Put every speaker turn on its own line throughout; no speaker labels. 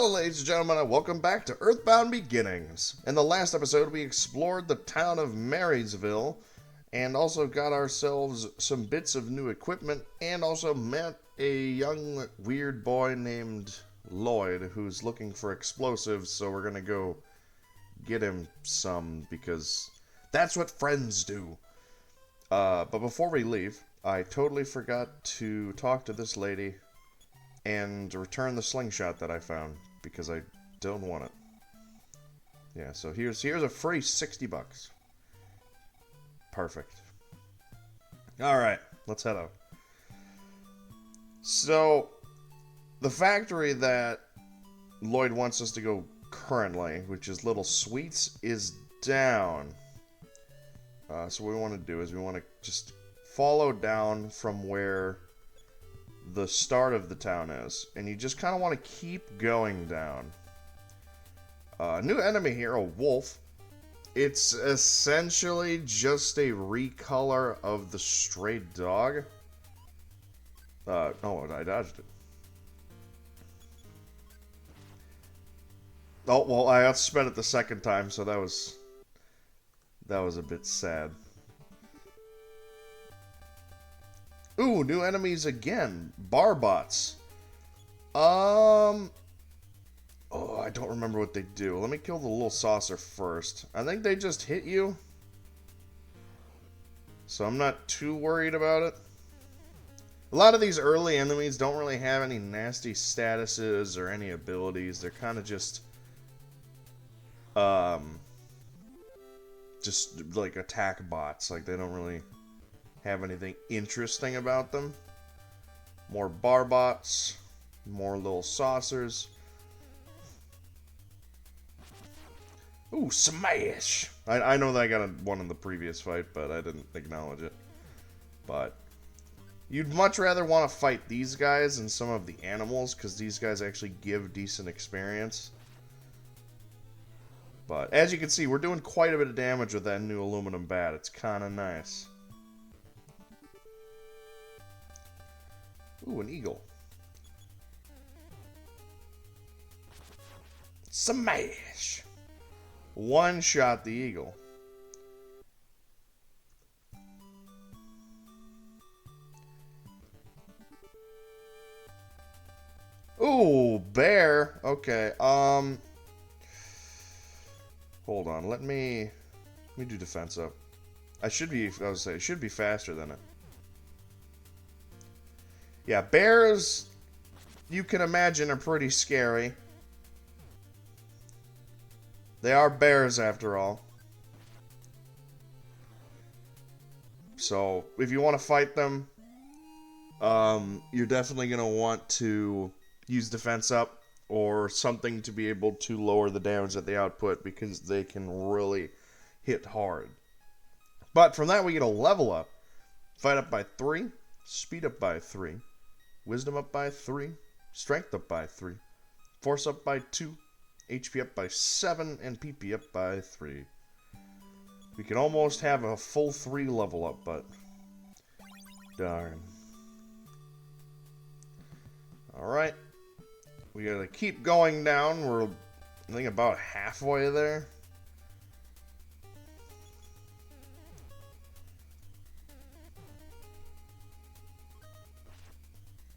Hello, ladies and gentlemen, and welcome back to Earthbound Beginnings. In the last episode, we explored the town of Marysville, and also got ourselves some bits of new equipment, and also met a young, weird boy named Llyod, who's looking for explosives, so we're gonna go get him some, because that's what friends do. But before we leave, I totally forgot to talk to this lady and return the slingshot that I found, because I don't want it. Yeah, so here's a free $60. Perfect. Alright, let's head out. So, the factory that Llyod wants us to go currently, which is Little Sweets, is down. So what we want to do is we want to just follow down from where the start of the town is, and you just kind of want to keep going down. New enemy here, a wolf. It's essentially just a recolor of the stray dog. Oh, I dodged it. Oh, well, I outsped it the second time, so that was a bit sad. Ooh, new enemies again. Barbots. Oh, I don't remember what they do. Let me kill the little saucer first. I think they just hit you, so I'm not too worried about it. A lot of these early enemies don't really have any nasty statuses or any abilities. They're kind of just like attack bots. Like, they don't really have anything interesting about them. More barbots, more little saucers. Ooh, smash! I know that I got one in the previous fight, but I didn't acknowledge it. But you'd much rather want to fight these guys than some of the animals, because these guys actually give decent experience. But as you can see, we're doing quite a bit of damage with that new aluminum bat. It's kind of nice. Ooh, an eagle. Smash! One shot the eagle. Ooh, bear. Okay, hold on. Let me do defense up. I should be, I was saying, it should be faster than it. Yeah, bears, you can imagine, are pretty scary. They are bears, after all. So, if you want to fight them, you're definitely going to want to use defense up or something to be able to lower the damage that they output, because they can really hit hard. But from that, we get a level up. Fight up by 3, speed up by 3. Wisdom up by 3, strength up by 3, force up by 2, HP up by 7, and PP up by 3. We can almost have a full 3 level up, but darn. Alright. We gotta keep going down. We're, I think, about halfway there.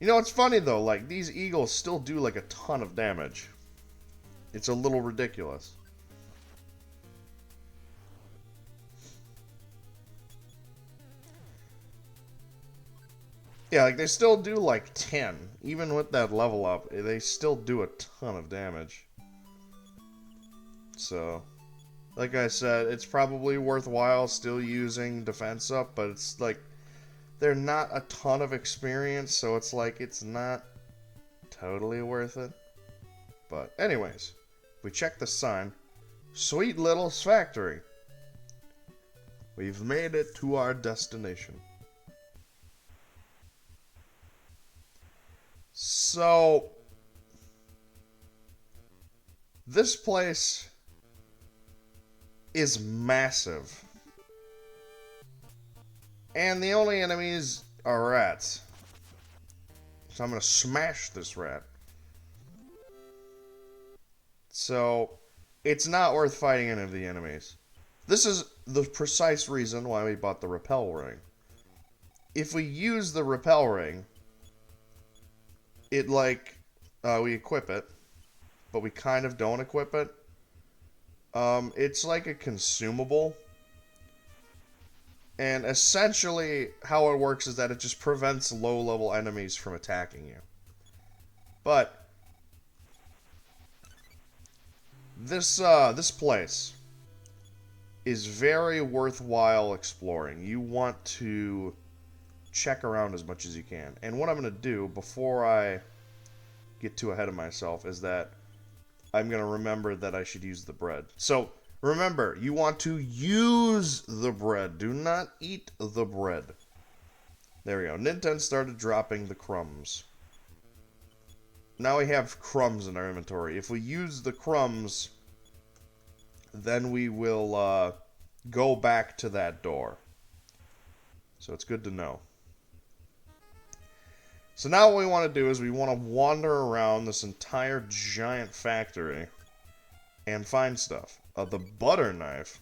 You know, it's funny though, like, these eagles still do like a ton of damage. It's a little ridiculous. Yeah, like, they still do like 10. Even with that level up, they still do a ton of damage. So, like I said, it's probably worthwhile still using defense up, but it's like, they're not a ton of experience, so it's like, it's not totally worth it. But anyways, we check the sign. Sweet Little's factory. We've made it to our destination. So, this place is massive. And the only enemies are rats. So I'm going to smash this rat. So, it's not worth fighting any of the enemies. This is the precise reason why we bought the repel ring. If we use the repel ring, it we equip it, but we kind of don't equip it. It's like a consumable. And essentially, how it works is that it just prevents low-level enemies from attacking you. But this place is very worthwhile exploring. You want to check around as much as you can. And what I'm going to do before I get too ahead of myself is that I'm going to remember that I should use the bread. So, remember, you want to use the bread. Do not eat the bread. There we go. Nintendo started dropping the crumbs. Now we have crumbs in our inventory. If we use the crumbs, then we will go back to that door. So it's good to know. So now what we want to do is we want to wander around this entire giant factory and find stuff. The butter knife.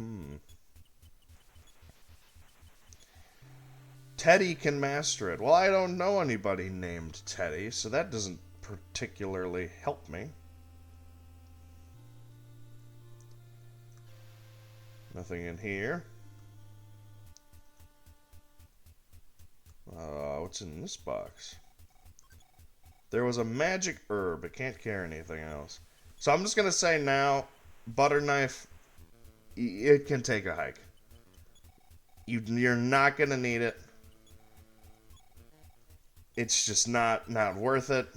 Teddy can master it. Well, I don't know anybody named Teddy, so that doesn't particularly help me. Nothing in here. What's in this box? There was a magic herb. It can't carry anything else. So I'm just going to say now, butter knife, it can take a hike. You're not going to need it. It's just not worth it.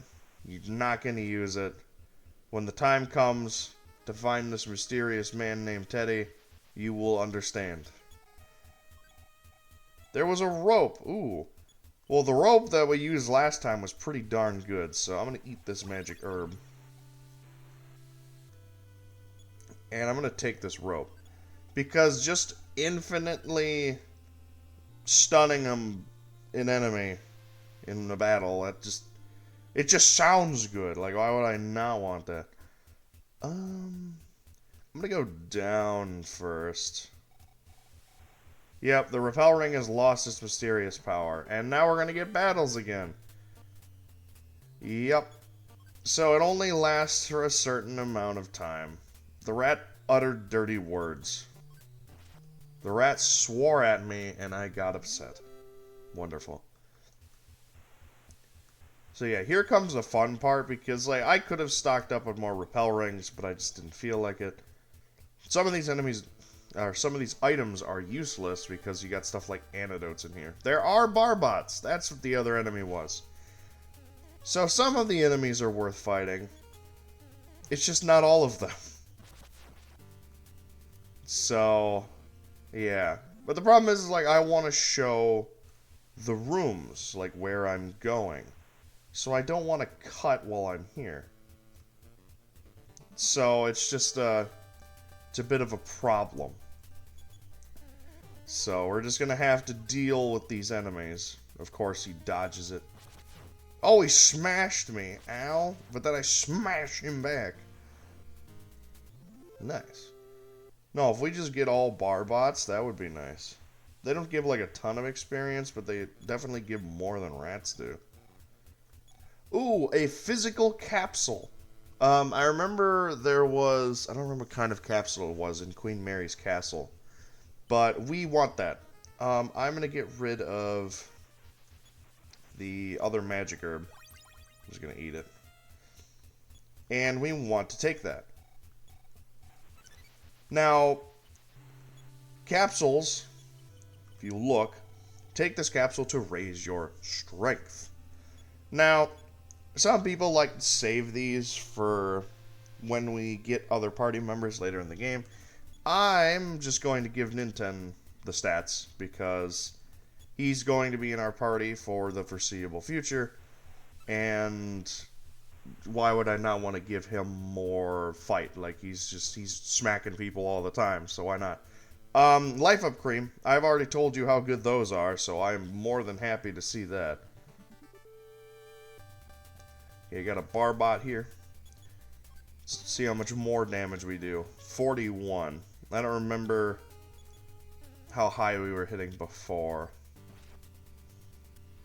You're not going to use it. When the time comes to find this mysterious man named Teddy, you will understand. There was a rope. Ooh. Well, the rope that we used last time was pretty darn good, so I'm going to eat this magic herb. And I'm going to take this rope. Because just infinitely stunning an enemy in a battle, it just sounds good. Like, why would I not want that? I'm going to go down first. Yep, the repel ring has lost its mysterious power. And now we're going to get battles again. Yep. So it only lasts for a certain amount of time. The rat uttered dirty words. The rat swore at me and I got upset. Wonderful. So yeah, here comes the fun part because I could have stocked up on more repel rings, but I just didn't feel like it. Some of these items are useless because you got stuff like antidotes in here. There are barbots. That's what the other enemy was. So some of the enemies are worth fighting. It's just not all of them. So, yeah. But the problem is I want to show the rooms, where I'm going. So I don't want to cut while I'm here. So it's just it's a bit of a problem. So we're just going to have to deal with these enemies. Of course, he dodges it. Oh, he smashed me. Ow. But then I smash him back. Nice. No, if we just get all barbots, that would be nice. They don't give a ton of experience, but they definitely give more than rats do. Ooh, a physical capsule. I remember there was... I don't remember what kind of capsule it was in Queen Mary's castle. But we want that. I'm going to get rid of the other magic herb. I'm just going to eat it. And we want to take that. Now, capsules, if you look, take this capsule to raise your strength. Now, some people like to save these for when we get other party members later in the game. I'm just going to give Nintendo the stats because he's going to be in our party for the foreseeable future. And why would I not want to give him more fight? He's smacking people all the time, so why not? Life Up Cream. I've already told you how good those are, so I'm more than happy to see that. Okay, you got a barbot here. Let's See how much more damage we do. 41. I don't remember how high we were hitting before.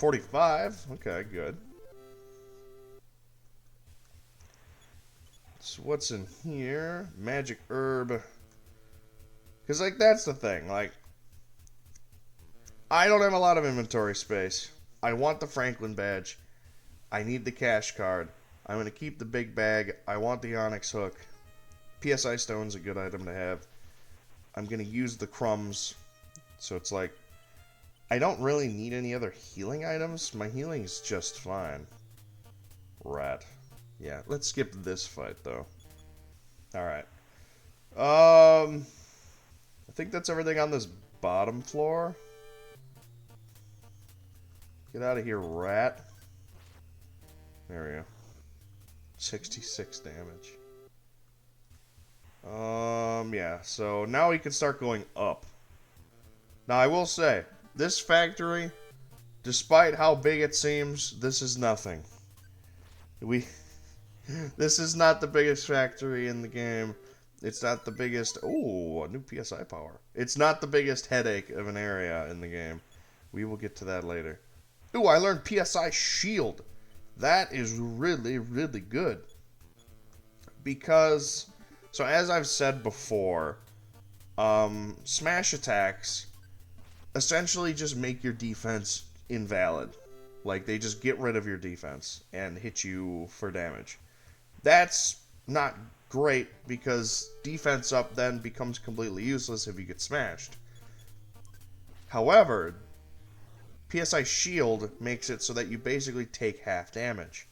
45? Okay, good. So what's in here? Magic herb. Because, like, that's the thing. Like, I don't have a lot of inventory space. I want the Franklin badge. I need the cash card. I'm going to keep the big bag. I want the onyx hook. PSI stone's a good item to have. I'm going to use the crumbs. So it's like, I don't really need any other healing items. My healing's just fine. Rat. Yeah, let's skip this fight, though. Alright. I think that's everything on this bottom floor. Get out of here, rat. There we go. 66 damage. Yeah, so now we can start going up. Now, I will say, this factory, despite how big it seems, this is nothing. This is not the biggest factory in the game. It's not the biggest... Ooh, a new PSI power. It's not the biggest headache of an area in the game. We will get to that later. Ooh, I learned PSI shield. That is really, really good. Because, so as I've said before, smash attacks essentially just make your defense invalid. Like, they just get rid of your defense and hit you for damage. That's not great because defense up then becomes completely useless if you get smashed. However, PSI shield makes it so that you basically take half damage.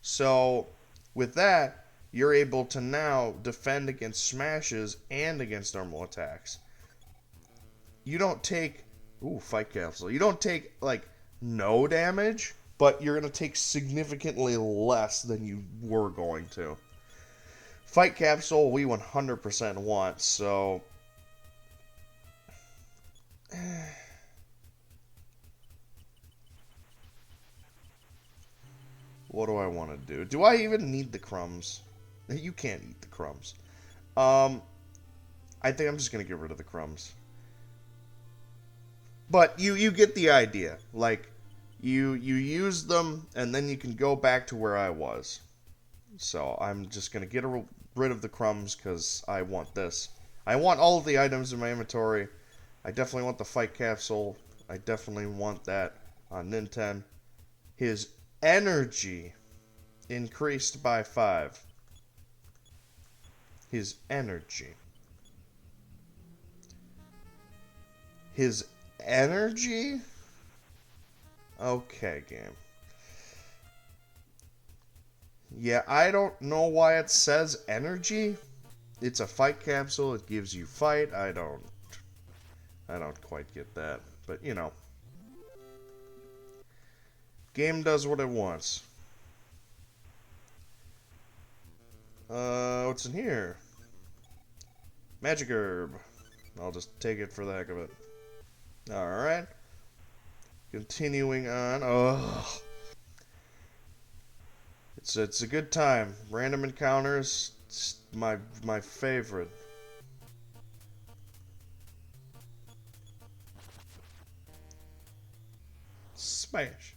So, with that, you're able to now defend against smashes and against normal attacks. You don't take... Ooh, fight capsule. You don't take, like, no damage, but you're going to take significantly less than you were going to. Fight capsule we 100% want, so... What do I want to do? Do I even need the crumbs? You can't eat the crumbs. I think I'm just going to get rid of the crumbs. But you get the idea. Like, you use them, and then you can go back to where I was. So I'm just going to get rid of the crumbs, because I want this. I want all of the items in my inventory. I definitely want the fight capsule. I definitely want that on Nintendo. His energy increased by 5. His energy. His energy? Okay, game. Yeah, I don't know why it says energy. It's a fight capsule. It gives you fight. I don't quite get that. But, you know. Game does what it wants. What's in here? Magic herb. I'll just take it for the heck of it. Alright. Continuing on. Ugh. It's a good time. Random encounters, it's my favorite. Smash.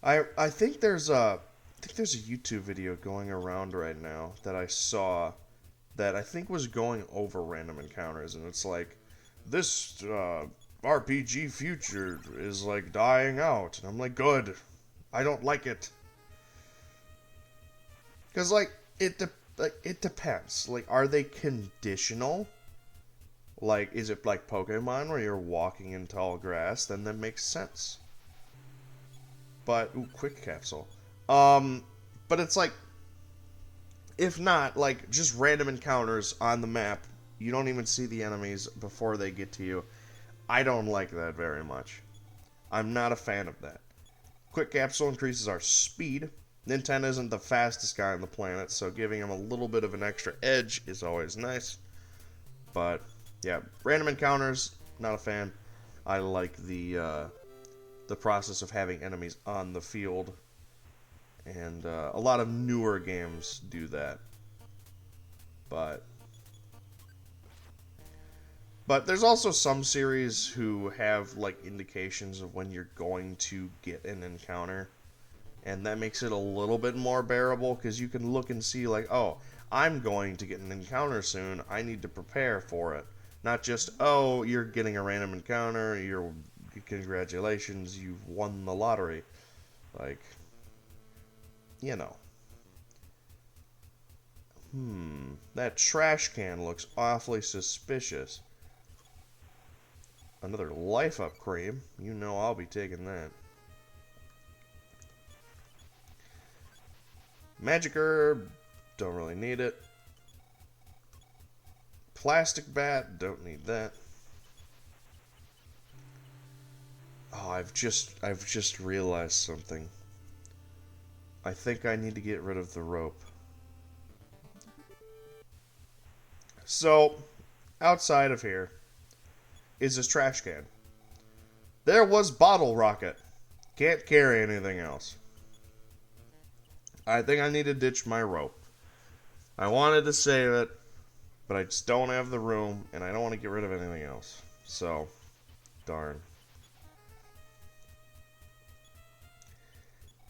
I think there's a YouTube video going around right now that I saw that I think was going over random encounters, and it's like, this RPG future is like dying out, and I'm like, good. I don't like it. Cause like it depends. Like, are they conditional? Like, is it like Pokemon where you're walking in tall grass? Then that makes sense. But, ooh, quick capsule. But it's like, if not, like, just random encounters on the map, you don't even see the enemies before they get to you. I don't like that very much. I'm not a fan of that. Quick capsule increases our speed. Nintendo isn't the fastest guy on the planet, so giving him a little bit of an extra edge is always nice. But, yeah, random encounters, not a fan. I like the process of having enemies on the field. And a lot of newer games do that. But there's also some series who have like indications of when you're going to get an encounter. And that makes it a little bit more bearable because you can look and see like, oh, I'm going to get an encounter soon. I need to prepare for it. Not just, oh, you're getting a random encounter. Congratulations, you've won the lottery. Like, you know. That trash can looks awfully suspicious. Another life up cream. You know I'll be taking that. Magic herb. Don't really need it. Plastic bat. Don't need that. Oh, I've just realized something. I think I need to get rid of the rope. So, outside of here is this trash can. There was Bottle Rocket. Can't carry anything else. I think I need to ditch my rope. I wanted to save it, but I just don't have the room, and I don't want to get rid of anything else. So, darn.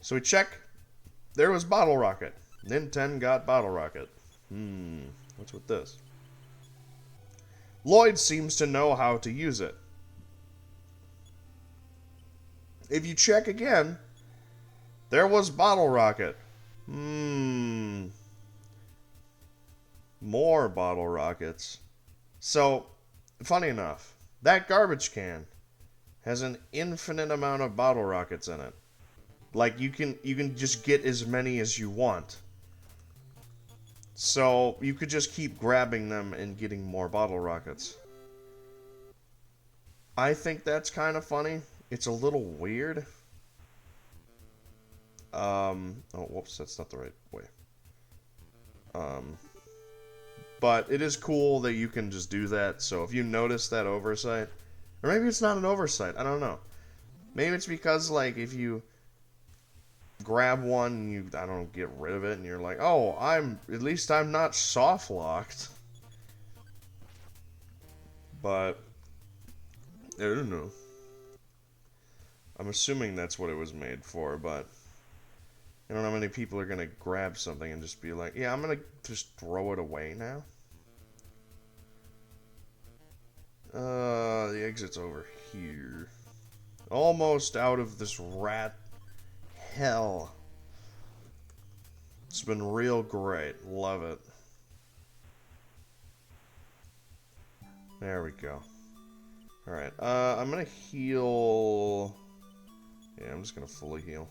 So we check. There was Bottle Rocket. Nintendo got Bottle Rocket. What's with this? Llyod seems to know how to use it. If you check again, there was Bottle Rocket. More Bottle Rockets. So, funny enough, that garbage can has an infinite amount of Bottle Rockets in it. Like, you can just get as many as you want. So, you could just keep grabbing them and getting more Bottle Rockets. I think that's kind of funny. It's a little weird. Oh, whoops, that's not the right way. But it is cool that you can just do that. So if you notice that oversight, or maybe it's not an oversight, I don't know. Maybe it's because, like, if you grab one and you, I don't know, get rid of it, and you're like, oh, at least I'm not soft locked. But I don't know. I'm assuming that's what it was made for, but I don't know how many people are gonna grab something and just be like, yeah, I'm gonna just throw it away now. The exit's over here. Almost out of this rat hell. It's been real great. Love it. There we go. Alright, I'm gonna heal. Yeah, I'm just gonna fully heal.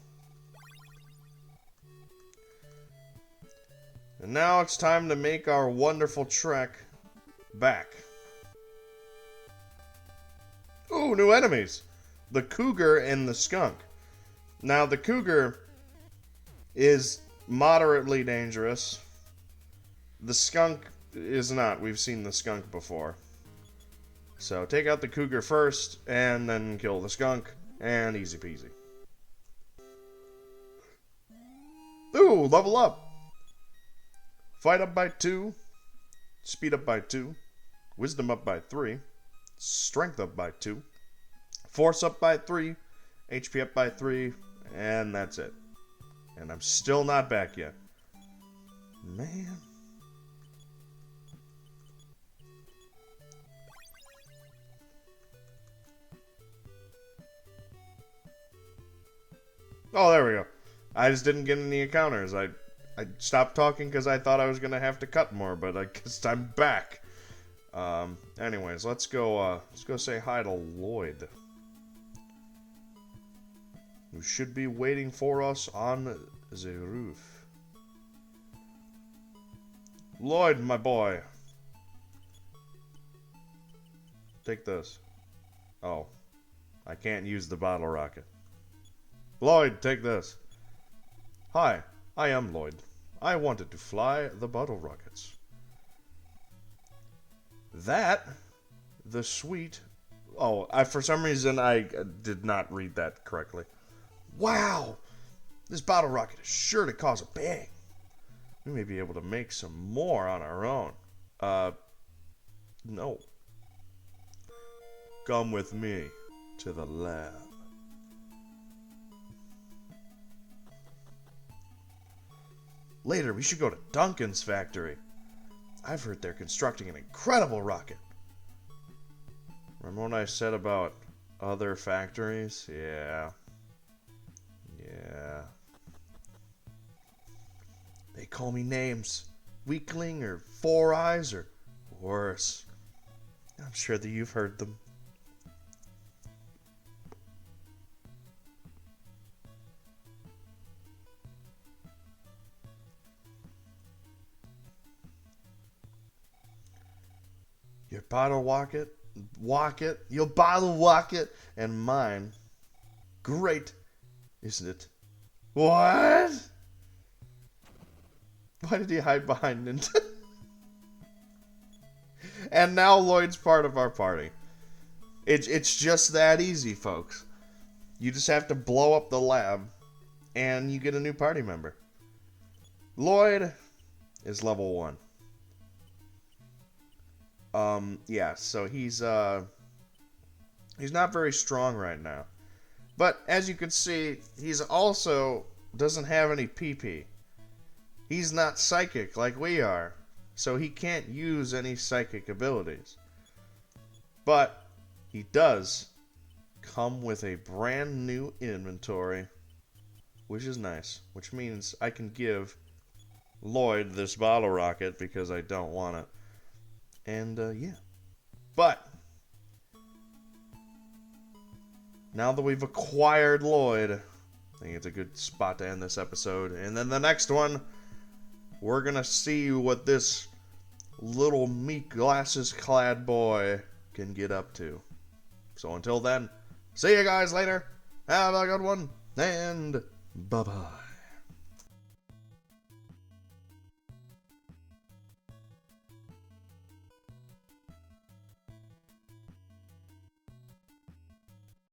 And now it's time to make our wonderful trek back. Ooh, new enemies! The cougar and the skunk. Now, the cougar is moderately dangerous. The skunk is not. We've seen the skunk before. So, take out the cougar first, and then kill the skunk, and easy peasy. Ooh, level up! Fight up by 2, speed up by 2, wisdom up by 3, strength up by 2, force up by 3, HP up by 3, and that's it. And I'm still not back yet. Man. Oh, there we go. I just didn't get any encounters. I stopped talking because I thought I was going to have to cut more, but I guess I'm back. Anyways, let's go say hi to Llyod, who should be waiting for us on the roof. Llyod, my boy. Take this. Oh. I can't use the bottle rocket. Llyod, take this. Hi, I am Llyod. I wanted to fly the bottle rockets. That, the sweet... Oh, for some reason I did not read that correctly. Wow! This bottle rocket is sure to cause a bang. We may be able to make some more on our own. No. Come with me to the lab. Later, we should go to Duncan's factory. I've heard they're constructing an incredible rocket. Remember what I said about other factories? Yeah. They call me names. Weakling or Four Eyes or worse. I'm sure that you've heard them. Your bottle your bottle rocket, and mine. Great, isn't it? What? Why did he hide behind Nintendo? And now Lloyd's part of our party. It's just that easy, folks. You just have to blow up the lab, and you get a new party member. Llyod is level 1. Yeah, so he's not very strong right now. But as you can see, he's also doesn't have any PP. He's not psychic like we are, so he can't use any psychic abilities. But he does come with a brand new inventory, which is nice, which means I can give Llyod this bottle rocket because I don't want it. And, yeah. But now that we've acquired Llyod, I think it's a good spot to end this episode. And then the next one, we're going to see what this little meat glasses-clad boy can get up to. So until then, see you guys later. Have a good one, and bye-bye.